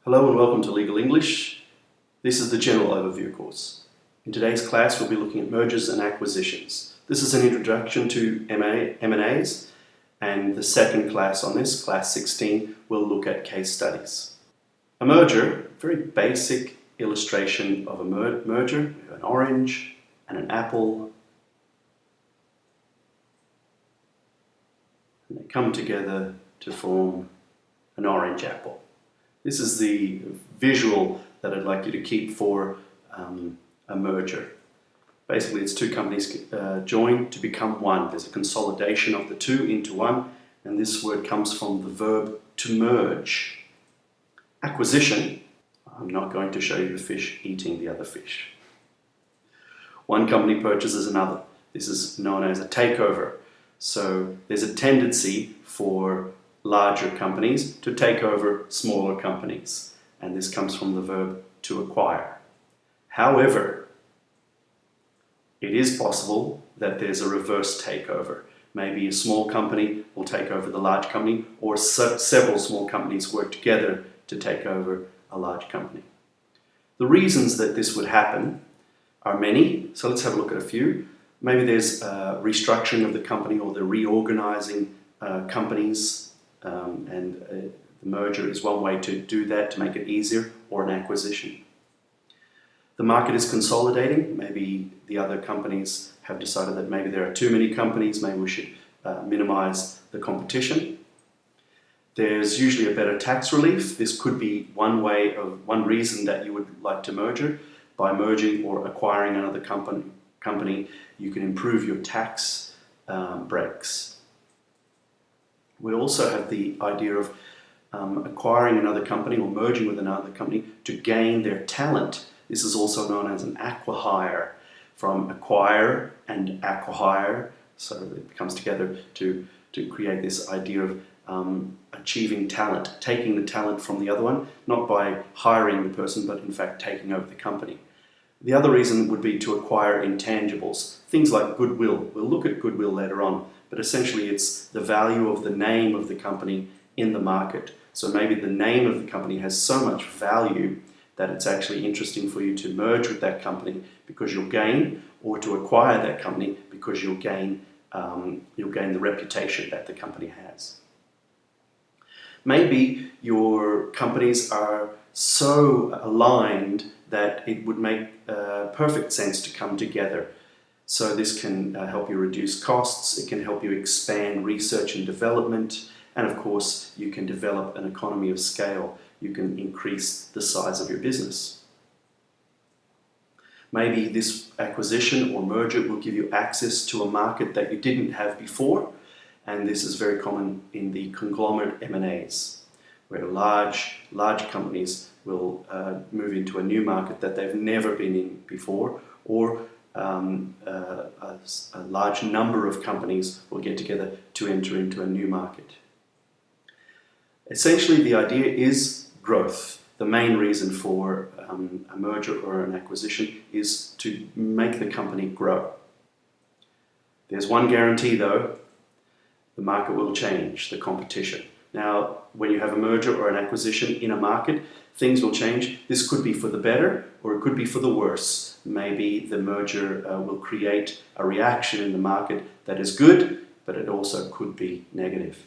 Hello and welcome to Legal English. This is the General Overview course. In today's class we'll be looking at mergers and acquisitions. This is an introduction to M&As, and the second class on this, class 16, will look at case studies. A merger, a very basic illustration of a merger. We have an orange and an apple, and they come together to form an orange apple. This is the visual that I'd like you to keep for a merger. Basically, it's two companies joined to become one. There's a consolidation of the two into one, and this word comes from the verb to merge. Acquisition, I'm not going to show you the fish eating the other fish. One company purchases another. This is known as a takeover. So there's a tendency for larger companies to take over smaller companies, and this comes from the verb to acquire. However, it is possible that there's a reverse takeover. Maybe a small company will take over the large company, or several small companies work together to take over a large company. The reasons that this would happen are many, so let's have a look at a few. Maybe there's restructuring of the company, or the reorganizing companies. The merger is one way to do that, to make it easier, or an acquisition. The market is consolidating. Maybe the other companies have decided that maybe there are too many companies, maybe we should minimize the competition. There's usually a better tax relief. This could be one reason that you would like to merger. By merging or acquiring another company, you can improve your tax breaks. We also have the idea of acquiring another company or merging with another company to gain their talent. This is also known as an acquihire, from acquire and acquihire. So it comes together to create this idea of achieving talent, taking the talent from the other one, not by hiring the person, but in fact taking over the company. The other reason would be to acquire intangibles, things like goodwill. We'll look at goodwill later on, but essentially it's the value of the name of the company in the market. So maybe the name of the company has so much value that it's actually interesting for you to merge with that company because you'll gain, or to acquire that company because you'll gain the reputation that the company has. Maybe your companies are so aligned that it would make perfect sense to come together. So this can help you reduce costs, it can help you expand research and development, and of course you can develop an economy of scale. You can increase the size of your business. Maybe this acquisition or merger will give you access to a market that you didn't have before, and this is very common in the conglomerate M&As, where large companies will move into a new market that they've never been in before, or a large number of companies will get together to enter into a new market. Essentially, the idea is growth. The main reason for a merger or an acquisition is to make the company grow. There's one guarantee though: the market will change, the competition. Now, when you have a merger or an acquisition in a market, things will change. This could be for the better, or it could be for the worse. Maybe the merger will create a reaction in the market that is good, but it also could be negative.